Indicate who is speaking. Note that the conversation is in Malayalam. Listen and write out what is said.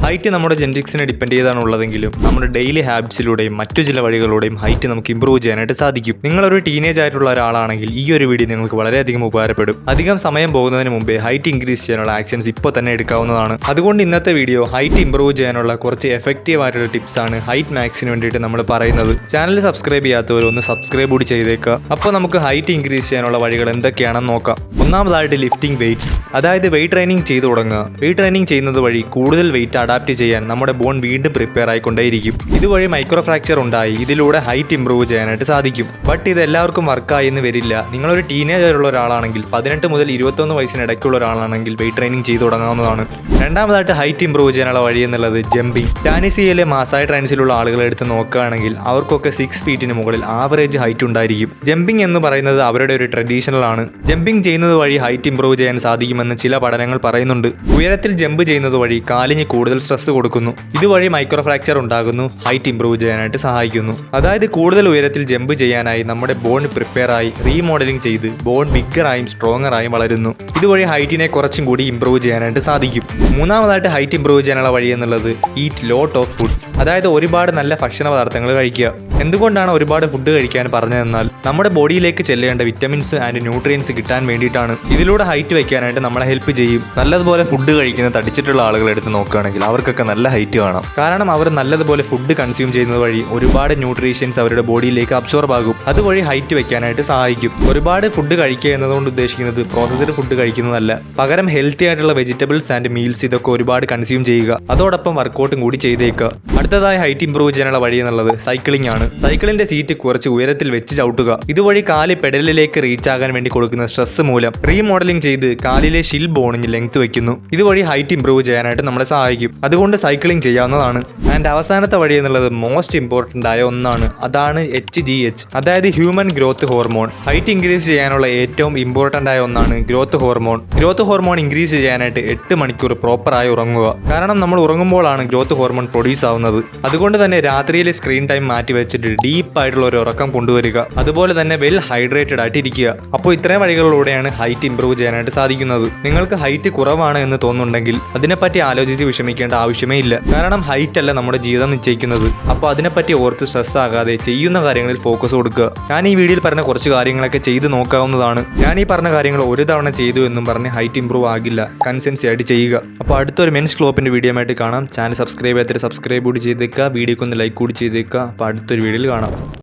Speaker 1: ഹൈറ്റ് നമ്മുടെ ജെനറ്റിക്സിനെ ഡിപ്പെൻഡ് ചെയ്താണുള്ളതെങ്കിലും നമ്മുടെ ഡെയിലി ഹാബിറ്റ്സിലൂടെയും മറ്റു ചില വഴികളിലൂടെയും ഹൈറ്റ് നമുക്ക് ഇമ്പ്രൂവ് ചെയ്യാനായിട്ട് സാധിക്കും. നിങ്ങളൊരു ടീനേജ് ആയിട്ടുള്ള ഒരാളാണെങ്കിൽ ഈ ഒരു വീഡിയോ നിങ്ങൾക്ക് വളരെയധികം ഉപകാരപ്പെടും. അധികം സമയം പോകുന്നതിന് മുമ്പേ ഹൈറ്റ് ഇൻക്രീസ് ചെയ്യാനുള്ള ആക്ഷൻസ് ഇപ്പോൾ തന്നെ എടുക്കാവുന്നതാണ്. അതുകൊണ്ട് ഇന്നത്തെ വീഡിയോ ഹൈറ്റ് ഇമ്പ്രൂവ് ചെയ്യാനുള്ള കുറച്ച് എഫക്റ്റീവ് ആയിട്ടുള്ള ടിപ്സ് ആണ് ഹൈറ്റ് മാക്സിന് വേണ്ടിയിട്ട് നമ്മൾ പറയുന്നത്. ചാനൽ സബ്സ്ക്രൈബ് ചെയ്യാത്തവർ ഒന്ന് സബ്സ്ക്രൈബ് കൂടി ചെയ്തേക്കുക. അപ്പോൾ നമുക്ക് ഹൈറ്റ് ഇൻക്രീസ് ചെയ്യാനുള്ള വഴികൾ എന്തൊക്കെയാണെന്ന് നോക്കാം. ഒന്നാമതായിട്ട് ലിഫ്റ്റിംഗ് വെയ്റ്റ്സ്, അതായത് വെയിറ്റ് ട്രെയിനിങ് ചെയ്തു തുടങ്ങുക. വെയിറ്റ് ട്രെയിനിങ് ചെയ്യുന്നത് വഴി കൂടുതൽ വെയിറ്റ് അഡാപ്റ്റ് ചെയ്യാൻ നമ്മുടെ ബോൺ വീണ്ടും പ്രിപ്പയർ ആയിക്കൊണ്ടേയിരിക്കും. ഇതുവഴി മൈക്രോ ഫ്രാക്ചർ ഉണ്ടായി ഇതിലൂടെ ഹൈറ്റ് ഇമ്പ്രൂവ് ചെയ്യാനായിട്ട് സാധിക്കും. ബട്ട് ഇത് എല്ലാവർക്കും വർക്കായി എന്ന് വരില്ല. നിങ്ങളൊരു ടീനേജ് ആയിട്ടുള്ള ഒരാളാണെങ്കിൽ 18 മുതൽ 21 വയസ്സിനിടയ്ക്കുള്ള ഒരാളാണെങ്കിൽ വെയിറ്റ് ട്രെയിനിങ് ചെയ്തു തുടങ്ങാവുന്നതാണ്. രണ്ടാമതായിട്ട് ഹൈറ്റ് ഇമ്പ്രൂവ് ചെയ്യാനുള്ള വഴി എന്നുള്ളത് ജമ്പിങ്. ടാനിസിയയിലെ മാസായി ട്രെൻസിലുള്ള ആളുകളെ എടുത്ത് നോക്കുകയാണെങ്കിൽ അവർക്കൊക്കെ 6 ഫീറ്റിന് മുകളിൽ ആവറേജ് ഹൈറ്റ് ഉണ്ടായിരിക്കും. ജമ്പിങ് എന്ന് പറയുന്നത് അവരുടെ ഒരു ട്രഡീഷണൽ ആണ്. ജമ്പിങ് ചെയ്യുന്നത് വഴി ഹൈറ്റ് ഇമ്പ്രൂവ് ചെയ്യാൻ സാധിക്കുമെന്ന് ചില പഠനങ്ങൾ പറയുന്നുണ്ട്. ഉയരത്തിൽ ജമ്പ് ചെയ്യുന്നത് വഴി കാലിന് കൂടുതൽ സ്ട്രെസ് കൊടുക്കുന്നു. ഇതുവഴി മൈക്രോ ഫ്രാക്ചർ ഉണ്ടാകുന്നു, ഹൈറ്റ് ഇമ്പ്രൂവ് ചെയ്യാനായിട്ട് സഹായിക്കുന്നു. അതായത് കൂടുതൽ ഉയരത്തിൽ ജമ്പ് ചെയ്യാനായി നമ്മുടെ ബോൺ പ്രിപ്പയർ ആയി റീമോഡലിംഗ് ചെയ്ത് ബോൺ ബിഗ്ഗറായും സ്ട്രോങ്ങർ ആയും വളരുന്നു. ഇതുവഴി ഹൈറ്റിനെ കുറച്ചും കൂടി ഇമ്പ്രൂവ് ചെയ്യാനായിട്ട് സാധിക്കും. മൂന്നാമതായിട്ട് ഹൈറ്റ് ഇമ്പ്രൂവ് ചെയ്യാനുള്ള വഴി എന്നുള്ളത് ഈറ്റ് ലോട്ട് ഓഫ് ഫുഡ്സ്, അതായത് ഒരുപാട് നല്ല ഭക്ഷണ പദാർത്ഥങ്ങൾ കഴിക്കുക. എന്തുകൊണ്ടാണ് ഒരുപാട് ഫുഡ് കഴിക്കാൻ പറഞ്ഞതെന്നാൽ നമ്മുടെ ബോഡിയിലേക്ക് ചെല്ലേണ്ട വിറ്റമിൻസ് ആൻഡ് ന്യൂട്രിയൻസ് കിട്ടാൻ വേണ്ടിയിട്ടാണ്. ഇതിലൂടെ ഹൈറ്റ് വയ്ക്കാനായിട്ട് നമ്മളെ ഹെൽപ്പ് ചെയ്യും. നല്ലതുപോലെ ഫുഡ് കഴിക്കുന്ന തടിച്ചിട്ടുള്ള ആളുകൾ എടുത്ത് നോക്കുകയാണെങ്കിൽ അവർക്കൊക്കെ നല്ല ഹൈറ്റ് കാണാം. കാരണം അവർ നല്ലതുപോലെ ഫുഡ് കൺസ്യൂം ചെയ്യുന്നത് വഴി ഒരുപാട് ന്യൂട്രീഷ്യൻസ് അവരുടെ ബോഡിയിലേക്ക് അബ്സോർബ് ആകും. അതുവഴി ഹൈറ്റ് വെക്കാനായിട്ട് സഹായിക്കും. ഒരുപാട് ഫുഡ് കഴിക്കുക എന്നതുകൊണ്ട് ഉദ്ദേശിക്കുന്നത് പ്രോസസ്ഡ് ഫുഡ് കഴിക്കുന്നതല്ല, പകരം ഹെൽത്തി ആയിട്ടുള്ള വെജിറ്റബിൾസ് ആൻഡ് മീൽസ് ഇതൊക്കെ ഒരുപാട് കൺസ്യൂം ചെയ്യുക. അതോടൊപ്പം വർക്കൗട്ടും കൂടി ചെയ്തേക്കുക. അടുത്തതായി ഹൈറ്റ് ഇമ്പ്രൂവ് ചെയ്യാനുള്ള വഴി എന്നുള്ളത് സൈക്ലിംഗ് ആണ്. സൈക്കിളിന്റെ സീറ്റ് കുറച്ച് ഉയരത്തിൽ വെച്ച് ചവിട്ടുക. ഇതുവഴി കാല് പെഡലിലേക്ക് റീച്ച് ആകാൻ വേണ്ടി കൊടുക്കുന്ന സ്ട്രെസ് മൂലം റീമോഡലിംഗ് ചെയ്ത് കാലിലെ ഷിൽ ബോണിന് ലെങ്ത് വെക്കുന്നു. ഇതുവഴി ഹൈറ്റ് ഇമ്പ്രൂവ് ചെയ്യാനായിട്ട് നമ്മളെ സഹായിക്കും. അതുകൊണ്ട് സൈക്ലിംഗ് ചെയ്യാവുന്നതാണ്. ആൻഡ് അവസാനത്തെ വഴി എന്നുള്ളത് മോസ്റ്റ് ഇമ്പോർട്ടൻ്റ് ആയ ഒന്നാണ്. അതാണ് HGH, അതായത് human growth hormone. Height increase ചെയ്യാനുള്ള ഏറ്റവും ഇമ്പോർട്ടൻ്റ് ആയ ഒന്നാണ് growth hormone. Growth hormone increase ചെയ്യാനായിട്ട് 8 മണിക്കൂർ പ്രോപ്പറായി ഉറങ്ങുക. കാരണം നമ്മൾ ഉറങ്ങുമ്പോഴാണ് ഗ്രോത്ത് ഹോർമോൺ പ്രൊഡ്യൂസ് ആവുന്നത്. അതുകൊണ്ട് തന്നെ രാത്രിയിലെ സ്ക്രീൻ ടൈം മാറ്റി വെച്ചിട്ട് ഡീപ്പ് ആയിട്ടുള്ള ഒരു ഉറക്കം കൊണ്ടുവരിക. അതുപോലെ തന്നെ വെൽ ഹൈഡ്രേറ്റഡ് ആയിട്ട് ഇരിക്കുക. അപ്പോൾ ഇത്രയും വഴികളിലൂടെയാണ് ഹൈറ്റ് ഇമ്പ്രൂവ് ചെയ്യാനായിട്ട് സാധിക്കുന്നത്. നിങ്ങൾക്ക് ഹൈറ്റ് കുറവാണ് എന്ന് തോന്നുന്നുണ്ടെങ്കിൽ അതിനെപ്പറ്റി ആലോചിച്ച് വിഷമിക്കേണ്ട ആവശ്യമേ ഇല്ല. കാരണം ഹൈറ്റ് അല്ല നമ്മുടെ ജീവിതം നിശ്ചയിക്കുന്നത്. അപ്പോൾ അതിനെപ്പറ്റി ഓർത്ത് സ്ട്രെസ് ആകാതെ ചെയ്യുന്ന കാര്യങ്ങളിൽ ഫോക്കസ് കൊടുക്കുക. ഞാൻ ഈ വീഡിയോയിൽ പറഞ്ഞ കുറച്ച് കാര്യങ്ങളൊക്കെ ചെയ്ത് നോക്കാവുന്നതാണ്. ഞാൻ ഈ പറഞ്ഞ കാര്യങ്ങൾ ഒരു തവണ ചെയ്തു എന്നും പറഞ്ഞ് ഹൈറ്റ് ഇമ്പ്രൂവ് ആകില്ല. കൺസിസ്റ്റൻസി ആയിട്ട് ചെയ്യുക. അപ്പോൾ അടുത്തൊരു മെൻസ് ക്ലോപ്പിന്റെ വീഡിയോ ആയിട്ട് കാണാം. ചാനൽ സബ്സ്ക്രൈബ് ചെയ്യാത്ത സബ്സ്ക്രൈബ് കൂടി ചെയ്തേക്കുക. വീഡിയോക്ക് ഒന്ന് ലൈക്ക് കൂടി ചെയ്തേക്കുക. അപ്പോൾ അടുത്തൊരു വീഡിയോയിൽ കാണാം.